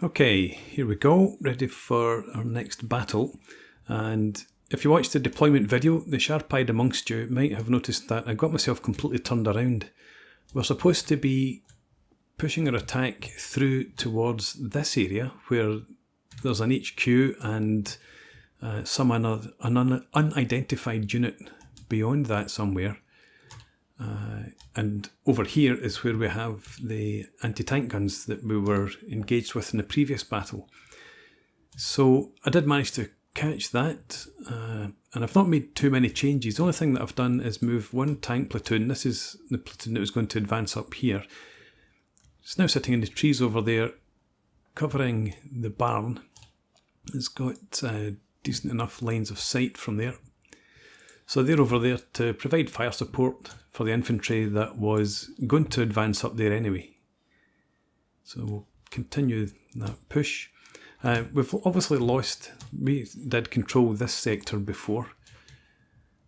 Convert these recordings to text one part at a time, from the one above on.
Okay, here we go, ready for our next battle. And if you watched the deployment video, the sharp-eyed amongst you might have noticed that I got myself completely turned around. We're supposed to be pushing our attack through towards this area where there's an HQ and some an unidentified unit beyond that somewhere. And over here is where we have the anti-tank guns that we were engaged with in the previous battle. So I did manage to catch that, and I've not made too many changes. The only thing that I've done is move one tank platoon. This is the platoon that was going to advance up here. It's now sitting in the trees over there, covering the barn. It's got decent enough lines of sight from there. So they're over there to provide fire support for the infantry that was going to advance up there anyway. So we'll continue that push. We've obviously lost, we did control this sector before.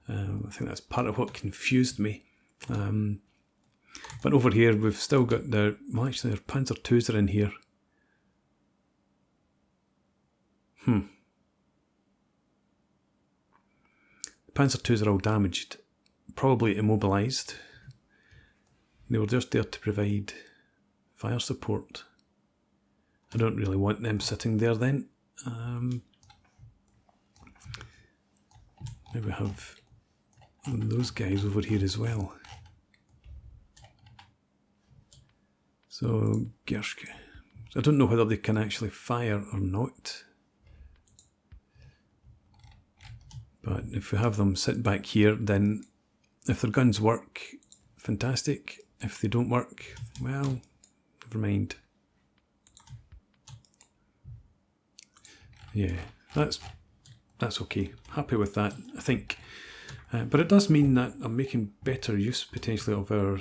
I think that's part of what confused me. But over here we've still got the, well actually their Panzer IIs are in here. Panzer IIs are all damaged, probably immobilised. They were just there to provide fire support. I don't really want them sitting there then. Maybe we have those guys over here as well. So, Gershke. I don't know whether they can actually fire or not. But if we have them sit back here, then if their guns work, fantastic. If they don't work, well, never mind. Yeah, that's okay. Happy with that, I think. But it does mean that I'm making better use potentially of our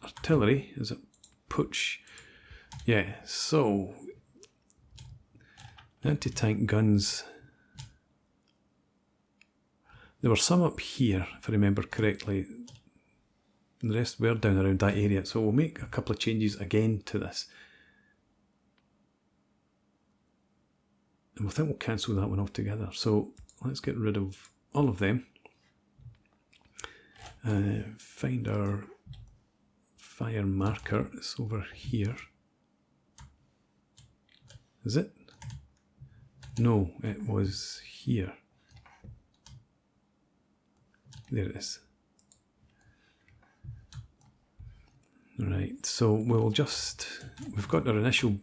artillery. Is it Putsch? Yeah, so anti-tank guns. There were some up here, if I remember correctly. The rest were down around that area. So we'll make a couple of changes again to this. And I think we'll cancel that one altogether. So let's get rid of all of them. Find our fire marker. It's over here. Is it? No, it was here. There it is. Right, so we'll just, we've got our initial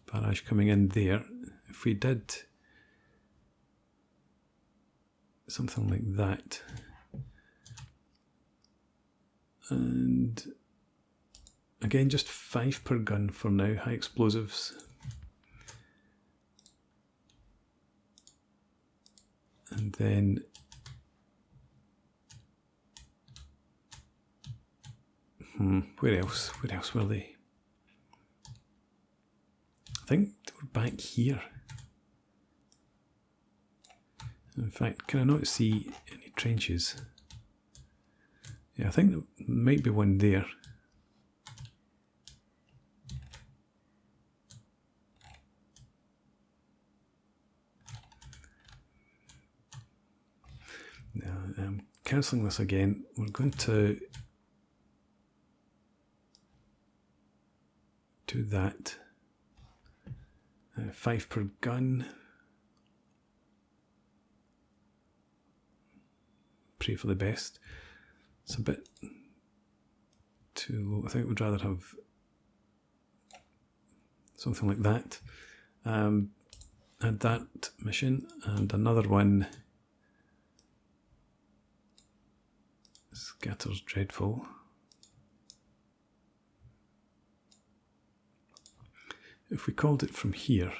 barrage coming in there. If we did something like that, and again just 5 per gun for now, high explosives. And then where else? Where else were they? I think they were back here. In fact, can I not see any trenches? Yeah, I think there might be one there. Now, I'm cancelling this again. We're going to do that. 5 per gun. Pray for the best. It's a bit too low. I think we'd rather have something like that. Add that mission and another one. Scatter's dreadful. If we called it from here,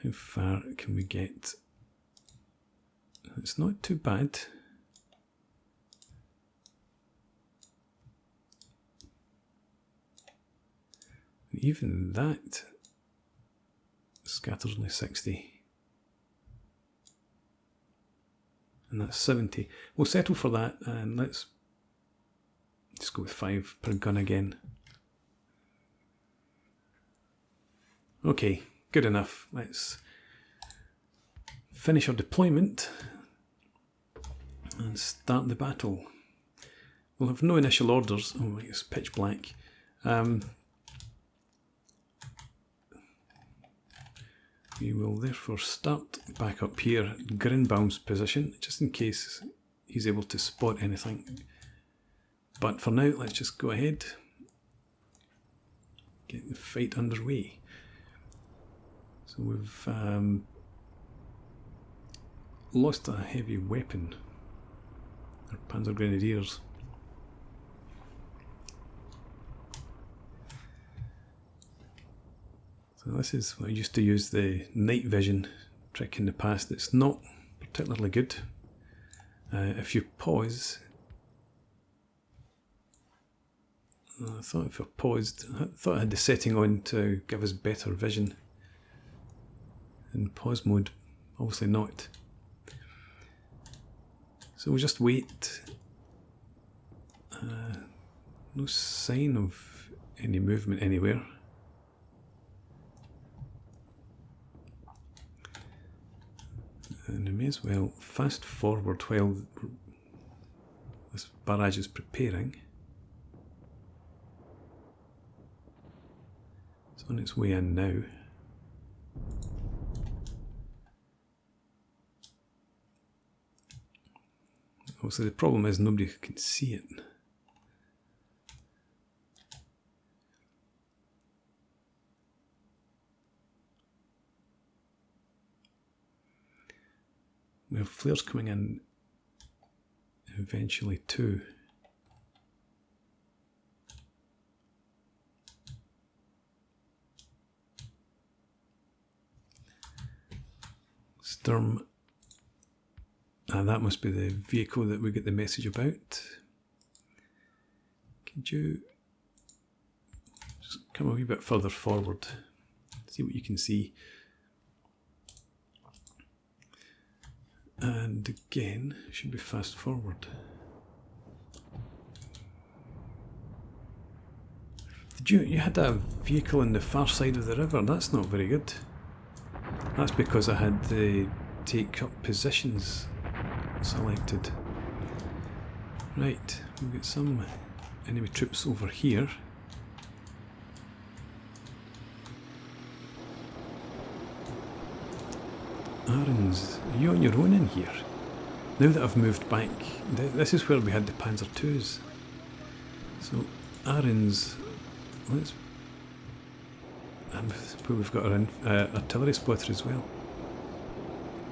how far can we get? It's not too bad. Even that scatters only 60. and that's 70. We'll settle for that, and let's just go with 5 per gun again. Okay, good enough. Let's finish our deployment and start the battle. We'll have no initial orders. Oh, it's pitch black. We will therefore start back up here at Grinbaum's position, just in case he's able to spot anything. But for now, let's just go ahead, get the fight underway. So we've lost a heavy weapon, our Panzer Grenadiers. So this is what I used to use the night vision trick in the past. It's not particularly good. If you pause, I thought if I paused, I thought I had the setting on to give us better vision in pause mode. Obviously not. So we'll just wait. No sign of any movement anywhere. And I may as well fast forward while this barrage is preparing. It's on its way in now. Obviously the problem is nobody can see it. We have flares coming in eventually too. Sturm. That must be the vehicle that we get the message about. Could you just come a wee bit further forward, see what you can see? And again, should be fast forward. You had a vehicle on the far side of the river? That's not very good. That's because I had the take up positions selected. Right, we've got some enemy troops over here. Ahrens, are you on your own in here? Now that I've moved back, this is where we had the Panzer IIs. So Ahrens, let's. We've got our artillery spotter as well.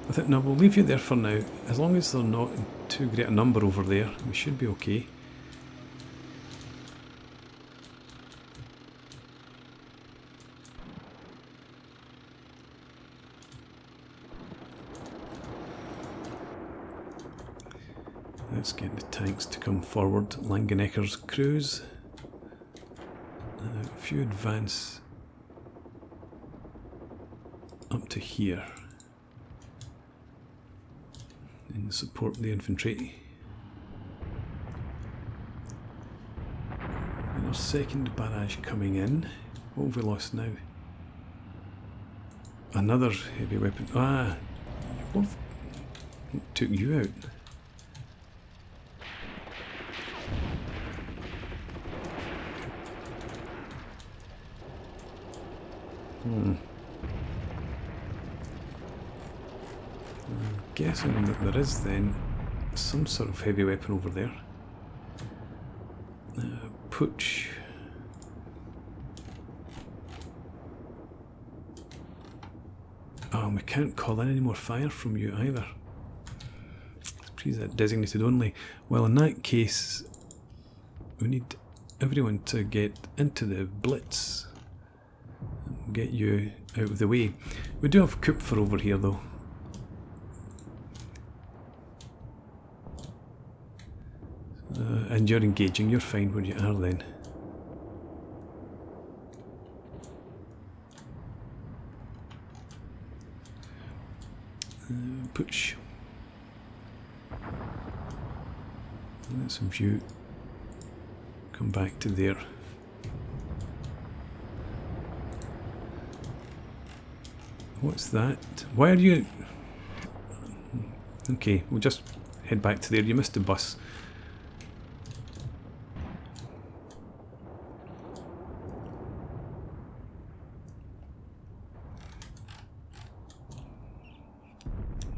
I think no, we'll leave you there for now. As long as they're not in too great a number over there, we should be okay. Let's get the tanks to come forward. Langenecker's crews. If you advance up to here and support the infantry. And our second barrage coming in. What have we lost now? Another heavy weapon. What took you out? I'm guessing that there is then some sort of heavy weapon over there. Putsch. Oh, we can't call in any more fire from you either. Please, that designated only. Well, in that case, we need everyone to get into the blitz. We'll get you out of the way. We do have Kupfer over here though. And you're engaging, you're fine where you are then. Putsch. Let's view. Come back to there. What's that? Why are you... Okay, we'll just head back to there. You missed the bus.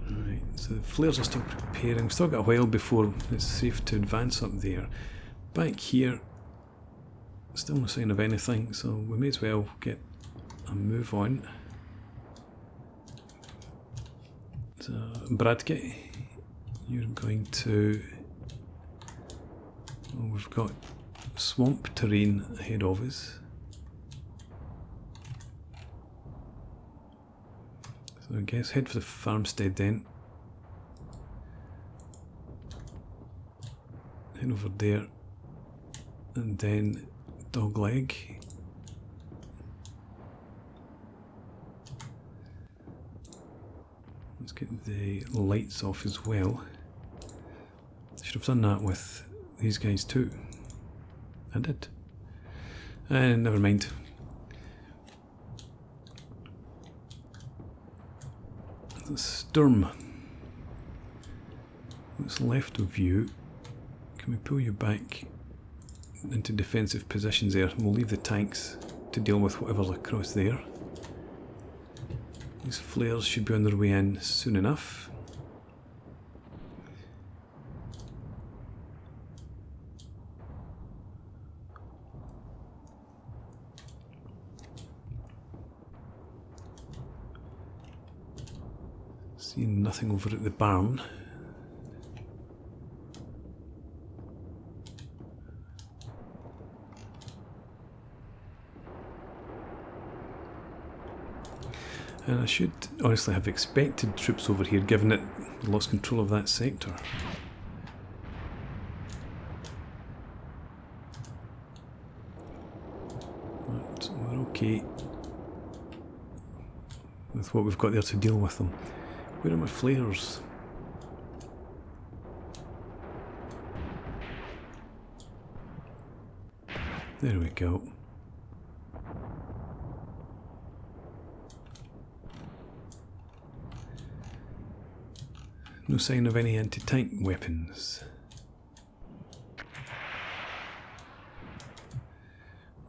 Right, so the flares are still preparing. We've still got a while before it's safe to advance up there. Back here, still no sign of anything, so we may as well get a move on. So, Bradke, you're going to... Well, we've got swamp terrain ahead of us. So I guess head for the farmstead then. Head over there. And then Dogleg. Let's get the lights off as well. Should have done that with these guys too. I did. Never mind. The Sturm. What's left of you? Can we pull you back into defensive positions there? We'll leave the tanks to deal with whatever's across there. These flares should be on their way in soon enough. See nothing over at the barn. And I should honestly have expected troops over here, given that I lost control of that sector. But we're okay with what we've got there to deal with them. Where are my flares? There we go. No sign of any anti-tank weapons.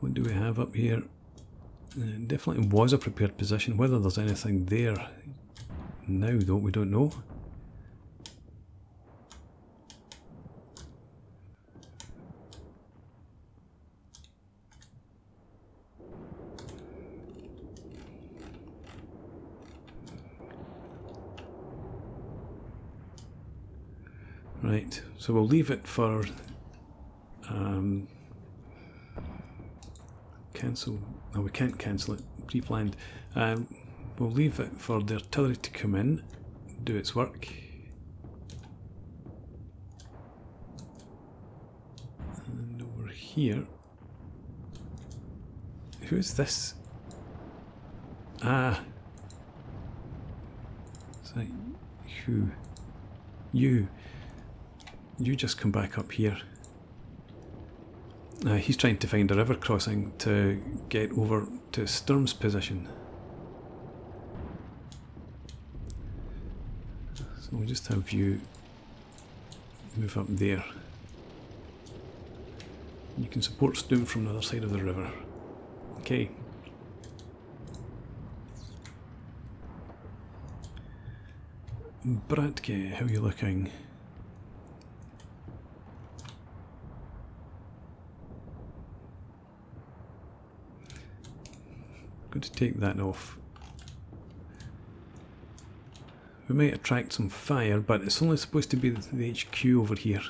What do we have up here? It definitely was a prepared position. Whether there's anything there now, though, we don't know. Right, so we'll leave it for cancel. No, we can't cancel it. Pre-planned. We'll leave it for the artillery to come in, do its work. And over here, who is this? Ah, it's like who? You. You just come back up here. He's trying to find a river crossing to get over to Sturm's position. So we'll just have you move up there. You can support Sturm from the other side of the river. Okay. Bradke, how are you looking? Going to take that off. We might attract some fire, but it's only supposed to be the HQ over here.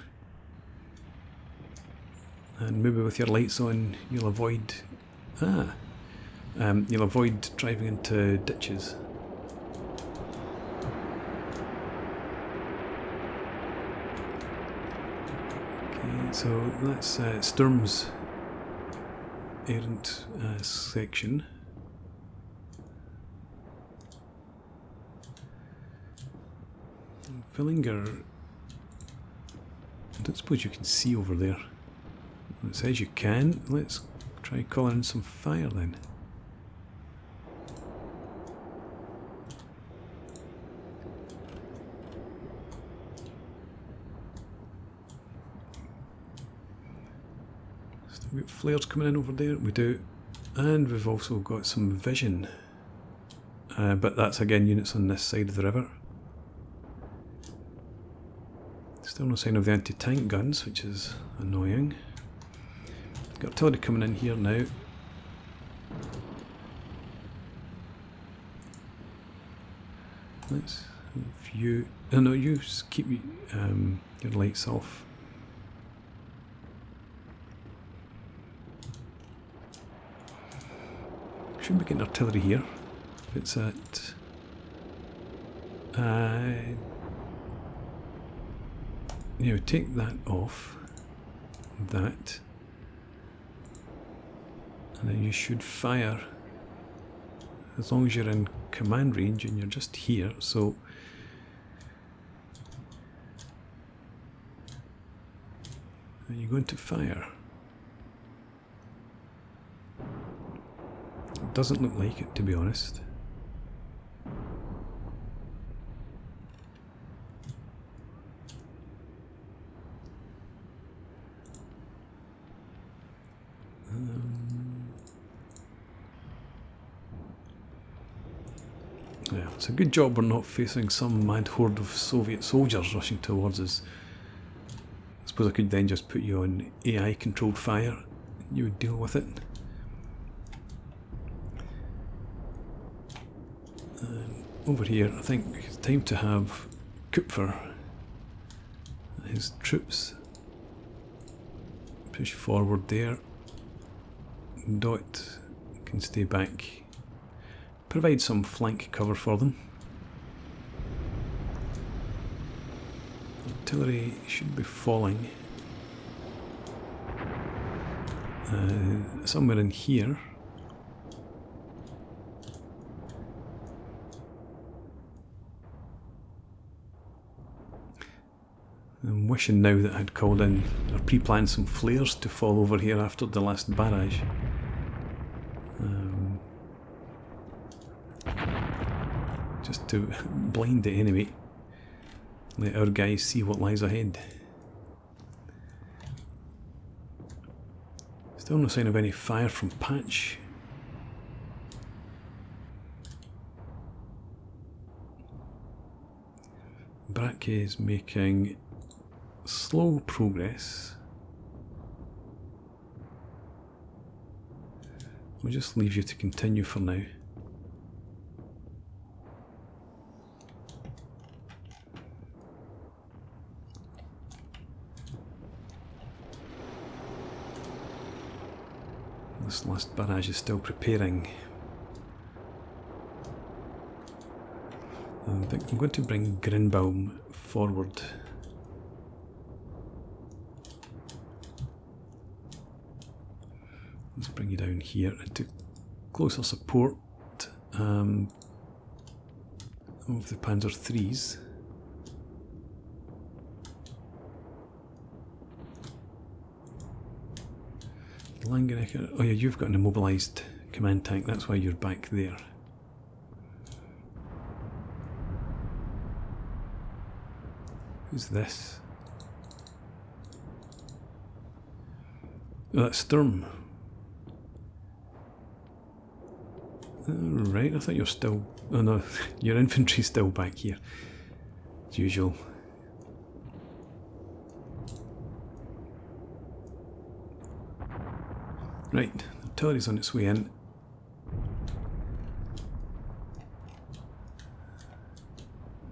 And maybe with your lights on, you'll avoid... you'll avoid driving into ditches. Okay, so that's Sturm's errant section. Villinger don't suppose you can see over there. It says you can. Let's try calling in some fire then. Still got flares coming in over there. We do. And we've also got some vision. But that's again units on this side of the river. Still no sign of the anti-tank guns, which is annoying. Got artillery coming in here now. Let's view. Oh no, you keep your lights off. Should be getting artillery here. If it's at. Take that off. That. And then you should fire as long as you're in command range and you're just here. So are you going to fire? It doesn't look like it, to be honest. Yeah, it's a good job we're not facing some mad horde of Soviet soldiers rushing towards us. I suppose I could then just put you on AI controlled fire and you would deal with it. And over here I think it's time to have Kupfer, his troops, push forward there. Dot can stay back. Provide some flank cover for them. Artillery should be falling somewhere in here. I'm wishing now that I'd called in or pre-planned some flares to fall over here after the last barrage. Just to blind the enemy, let our guys see what lies ahead. Still no sign of any fire from Patch. Brack is making slow progress. We'll just leave you to continue for now. This last barrage is still preparing. I think I'm going to bring Grinbaum forward. Let's bring you down here into closer support of the Panzer IIIs. Langenecker. Oh yeah, you've got an immobilised command tank, that's why you're back there. Who's this? Oh, that's Sturm. Right, I thought you're still... Oh no, your infantry's still back here, as usual. Right, the artillery's on its way in.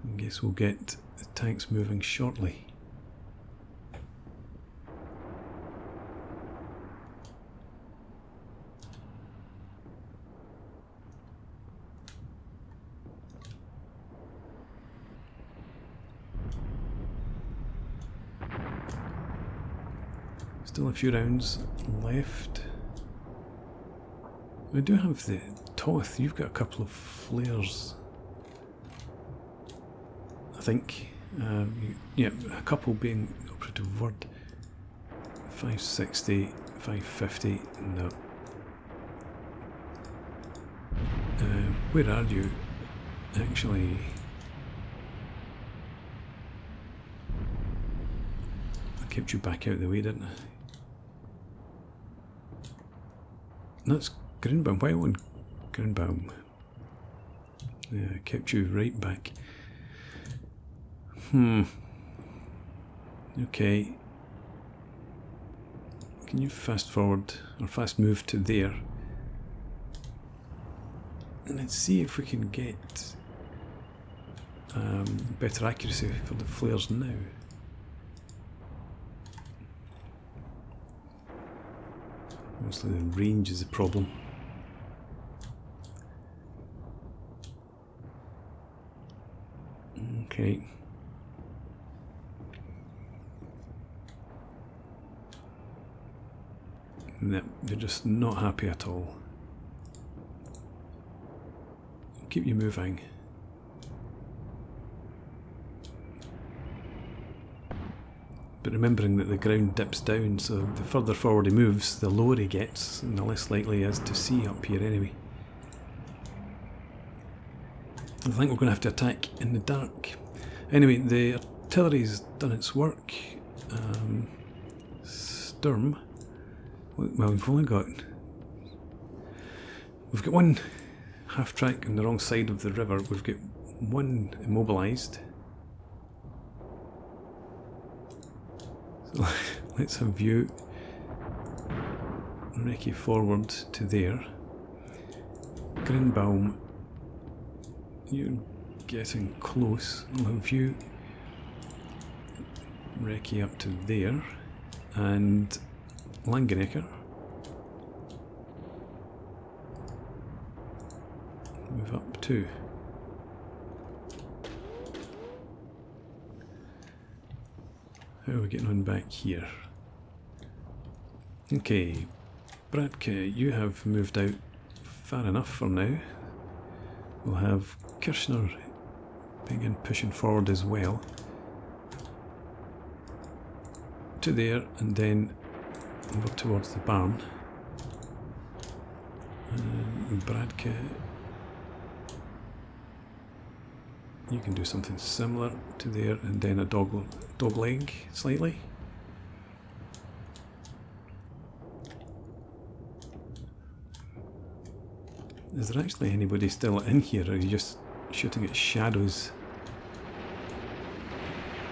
I guess we'll get the tanks moving shortly. Still a few rounds left. We do have the Toth. You've got a couple of flares, I think. Yeah, a couple being the operative word. 560, 550, no. Where are you? Actually, I kept you back out of the way, didn't I? That's Grunbaum. Why on Grunbaum? Yeah, I kept you right back. Okay. Can you fast forward or fast move to there? And let's see if we can get better accuracy for the flares now. Mostly the range is the problem. Okay. No, they're just not happy at all. Keep you moving. But remembering that the ground dips down, so the further forward he moves, the lower he gets, and the less likely he is to see up here anyway. I think we're going to have to attack in the dark. Anyway, the artillery's done its work. Sturm. Well, we've got one half track on the wrong side of the river. We've got one immobilised. So let's have you recce forward to there. Grunbaum, you're getting close. I'll have you recce up to there, and Langenecker, move up too. How are we getting on back here? Okay, Bradke, you have moved out far enough for now. We'll have Kirchner begin pushing forward as well. To there, and then over towards the barn. And Bradke, you can do something similar to there, and then a dog leg slightly. Is there actually anybody still in here, or are you just shooting at shadows?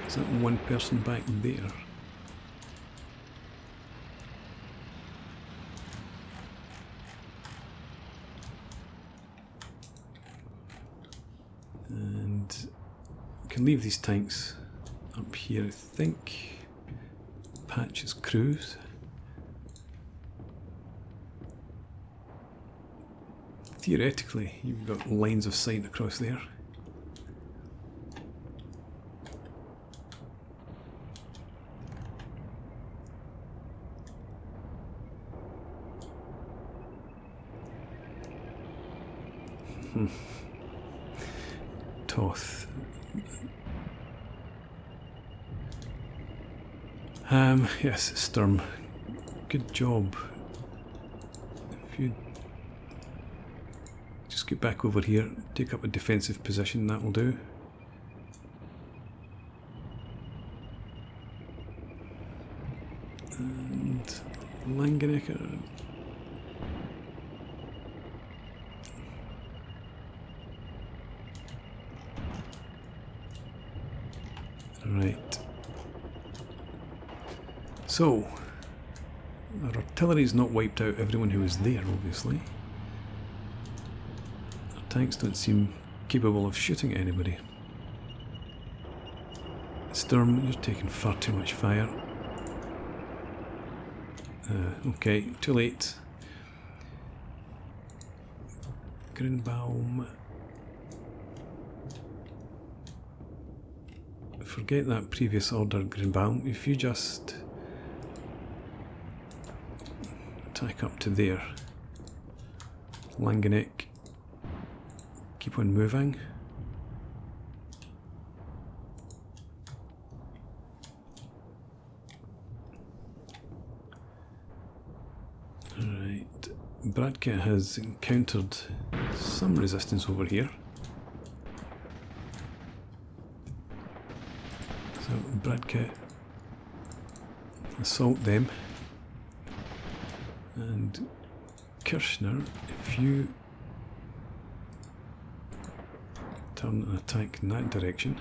Is that one person back there? And we can leave these tanks up here, I think. Patches crews. Theoretically, you've got lines of sight across there. Toth. Yes, Sturm. Good job. If you just get back over here, take up a defensive position, that will do. And Langenecker. Right. So, our artillery's not wiped out everyone who was there, obviously. Our tanks don't seem capable of shooting at anybody. Sturm, you're taking far too much fire. Okay, too late. Grunbaum. Forget that previous order, Grunbaum. If you just attack up to there. Langeneck, keep on moving. Bradke has encountered some resistance over here. So Bradke, assault them. And Kirchner, if you turn and attack in that direction.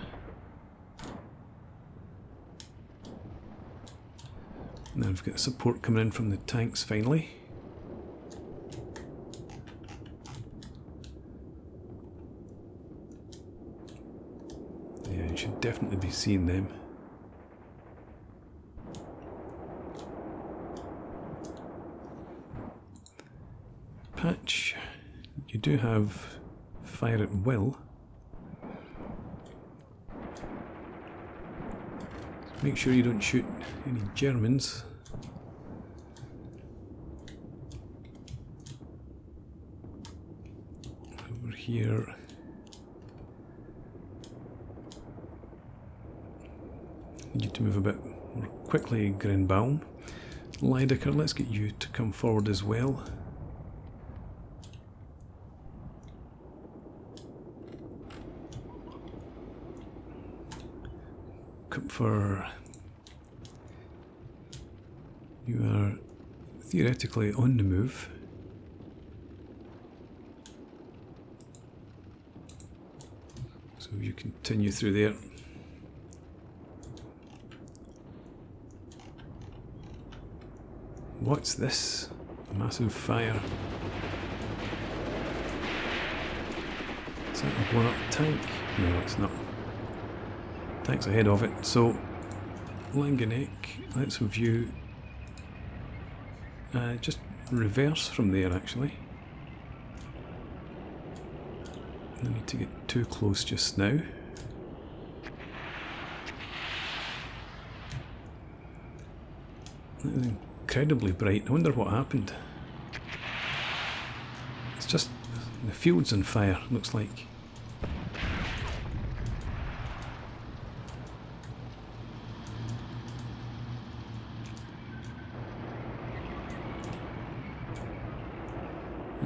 Now we've got support coming in from the tanks finally. Yeah, you should definitely be seeing them. Patch, you do have fire at will. Make sure you don't shoot any Germans. Over here. Need you to move a bit more quickly, Grenbaum. Leidecker, let's get you to come forward as well. For you are theoretically on the move. So you continue through there. What's this? Massive fire. Is that a blown up tank? No, it's not. Tank's ahead of it. So Langeneck, let's view just reverse from there actually. No need to get too close just now. That is incredibly bright. I wonder what happened. It's just the field's on fire, looks like.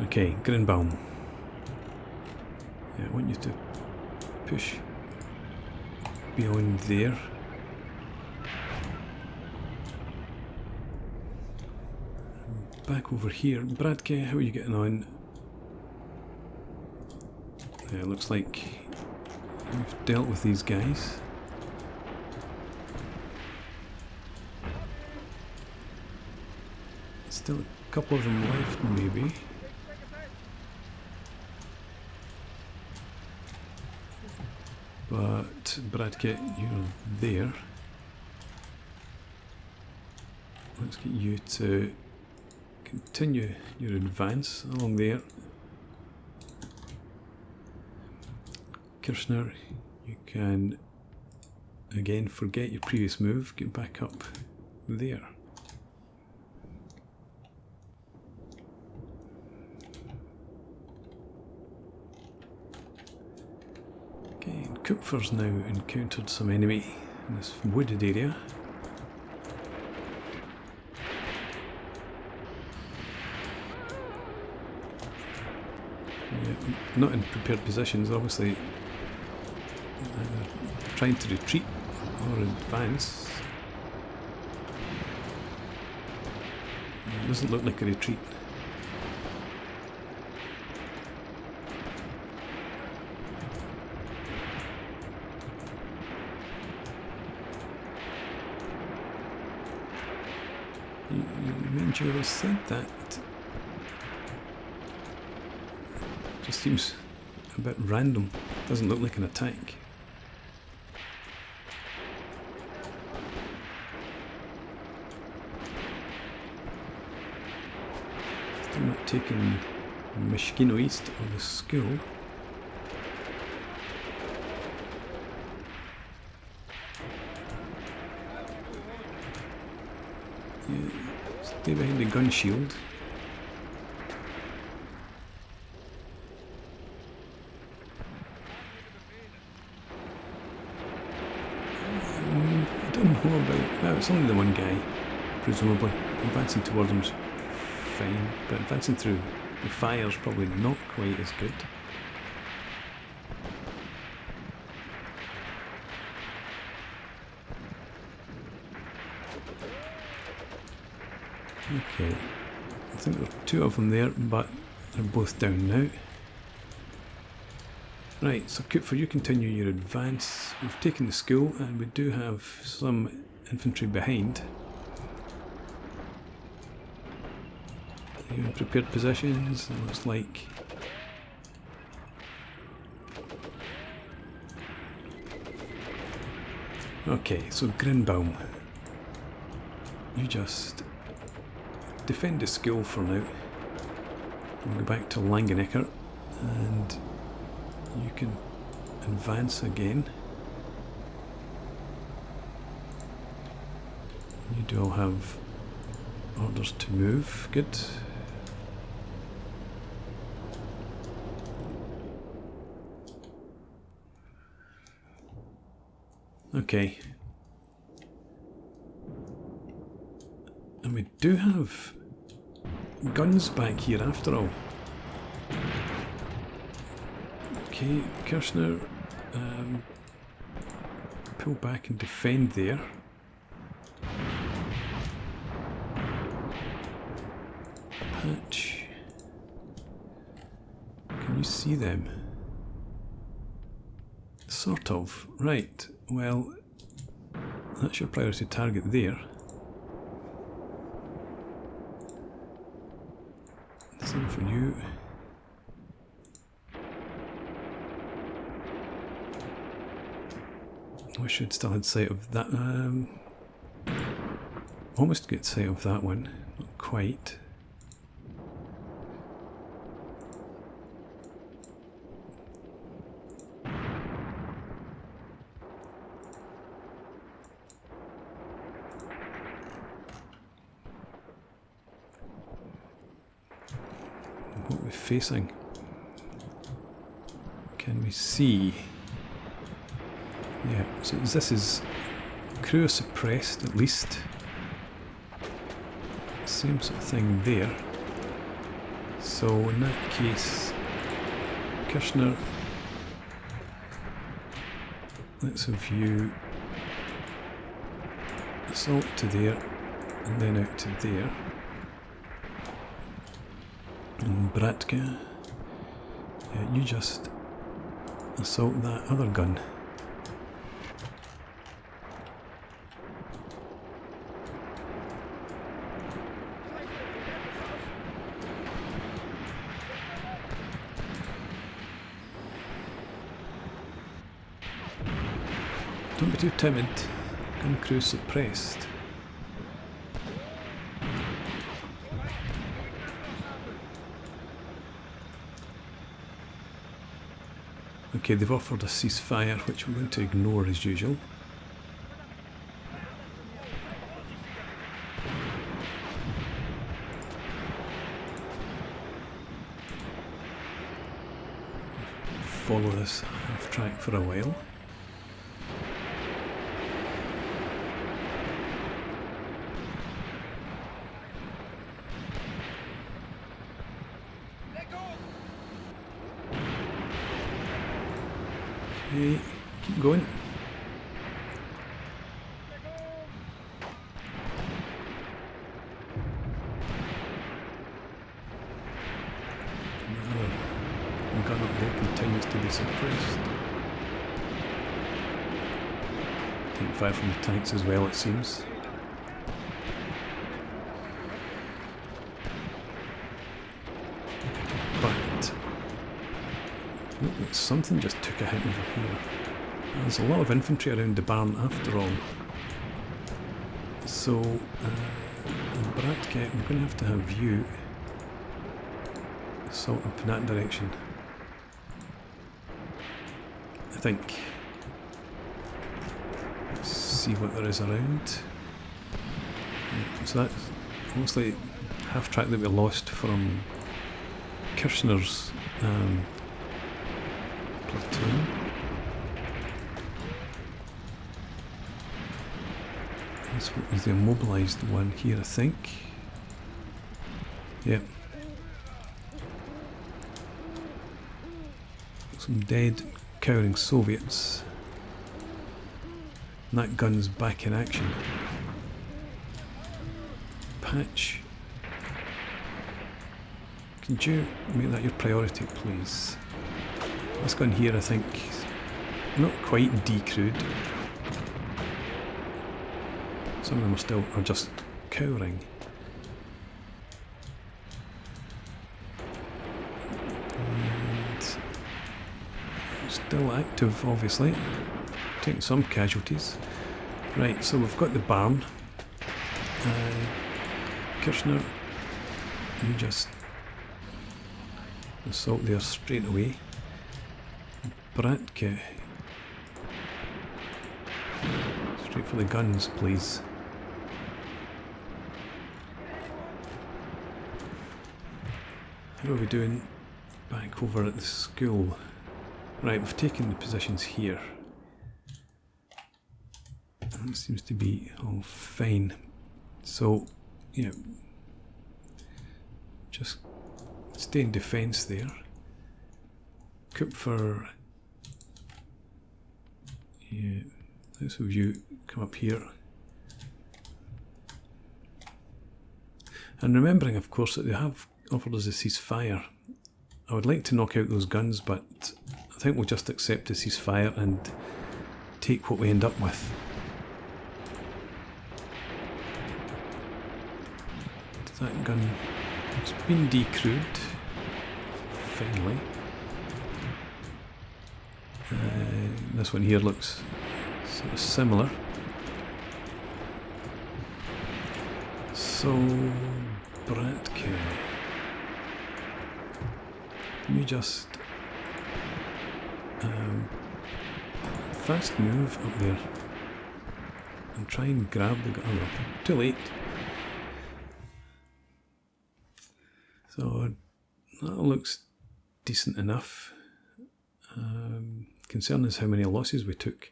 Okay, Grenbaum. Yeah, I want you to push beyond there. Back over here. Bradke, how are you getting on? Yeah, it looks like you've dealt with these guys. Still a couple of them left, maybe. But Bradke, you're there. Let's get you to continue your advance along there. Kirchner, you can again forget your previous move, get back up there. Okay, Kupfer's now encountered some enemy in this wooded area. Yeah, not in prepared positions, obviously. Either trying to retreat or advance. It doesn't look like a retreat. You have said that. Just seems a bit random. Doesn't look like an attack. Still not taking Mishkino East or the school. Yeah. Stay behind the gun shield. I don't know about that. It's only the one guy, presumably. Advancing towards him's fine, but advancing through the fire is probably not quite as good. Okay, I think there are two of them there, but they're both down now. Right, so Kupfer, you continue your advance. We've taken the school and we do have some infantry behind. Are you in prepared positions? It looks like. Okay, so Grinbaum, you just defend the school for now. We'll go back to Langenecker and you can advance again. You do all have orders to move. Good. Okay. And we do have guns back here after all. Okay, Kirchner, pull back and defend there. Patch. Can you see them? Sort of. Right, well, that's your priority target there. Same for you. I should still had sight of that. Almost get sight of that one. Not quite. What we're facing? Can we see? Yeah, so this is crew suppressed at least. Same sort of thing there. So in that case, Kirchner, let's have you assault to there and then out to there. And Bratka, yeah, you just assault that other gun. Don't be too timid. Gun crew suppressed. Okay, they've offered a ceasefire, which we're going to ignore as usual. Follow this half track for a while. Okay, keep going. Another gun up there continues to be suppressed. Taking fire from the tanks as well, it seems. Something just took a hit over here. There's a lot of infantry around the barn after all. So, Bratke, I'm going to have you assault up in that direction. I think. Let's see what there is around. Yeah, so that's almost like half track that we lost from Kirchner's platoon. This was the immobilised one here, I think. Yep. Some dead, cowering Soviets. And that gun's back in action. Patch. Could you make that your priority, please? This gun here, I think, not quite decrewed. Some of them are just cowering. And still active, obviously. Taking some casualties. Right, so we've got the barn. Kirchner, you just assault there straight away. Bratke. Straight for the guns, please. How are we doing back over at the school? Right, we've taken the positions here. That seems to be all fine. So, yeah, just stay in defence there. Kupfer, yeah, let's have you come up here. And remembering, of course, that they have offered us a ceasefire. I would like to knock out those guns, but I think we'll just accept the ceasefire and take what we end up with. That gun has been decrewed, finally. This one here looks sort of similar. So, Bratke, you just fast move up there and try and grab the gun. Oh, no, too late. So that looks decent enough. Concern is how many losses we took.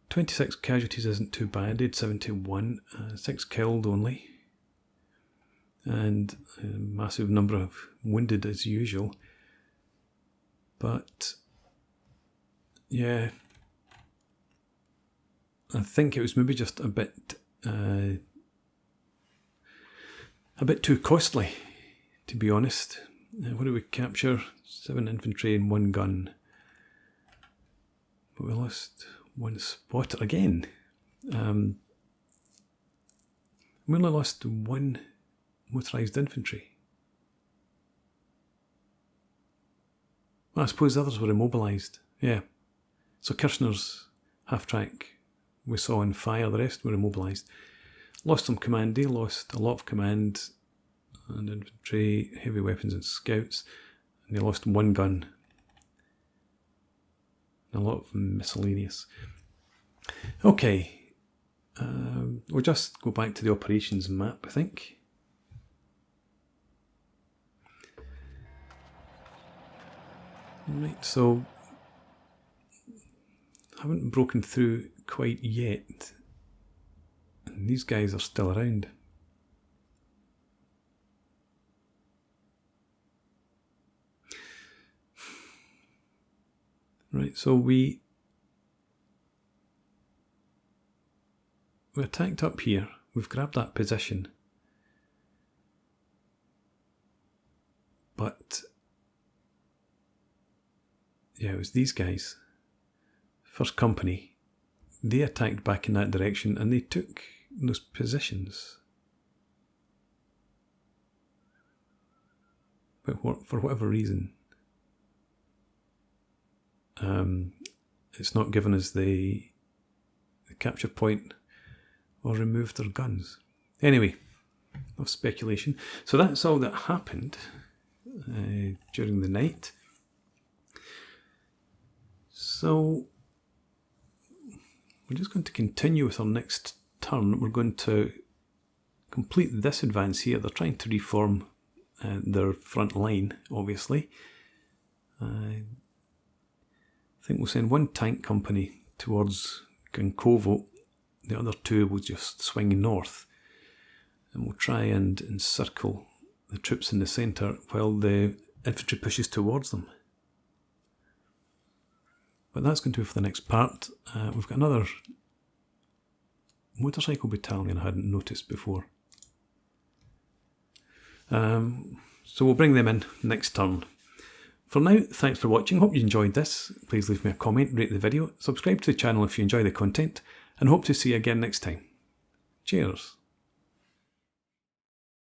26 casualties isn't too bad. Did 71, 6 killed only, and a massive number of wounded as usual. But yeah, I think it was maybe just a bit too costly, to be honest. What did we capture? 7 infantry and 1 gun. But we lost 1 spotter again. We only lost 1 motorised infantry. Well, I suppose the others were immobilised. Yeah. So Kirchner's half-track we saw on fire, the rest were immobilised. Lost some command, they lost a lot of command and infantry, heavy weapons and scouts, and they lost 1 gun. And a lot of miscellaneous. Okay, we'll just go back to the operations map, I think. Right, so haven't broken through quite yet, and these guys are still around. Right, so we attacked up here. We've grabbed that position, but yeah, it was these guys. First company, they attacked back in that direction and they took those positions. But for whatever reason, it's not given us the capture point or removed their guns. Anyway, enough speculation. So that's all that happened during the night. So we're just going to continue with our next turn. We're going to complete this advance here. They're trying to reform their front line, obviously. I think we'll send 1 tank company towards Gankovo. The other 2 will just swing north. And we'll try and encircle the troops in the centre while the infantry pushes towards them. But that's going to be for the next part. We've got another motorcycle battalion I hadn't noticed before. So we'll bring them in next turn. For now, thanks for watching. Hope you enjoyed this. Please leave me a comment, rate the video, subscribe to the channel if you enjoy the content, and hope to see you again next time. Cheers.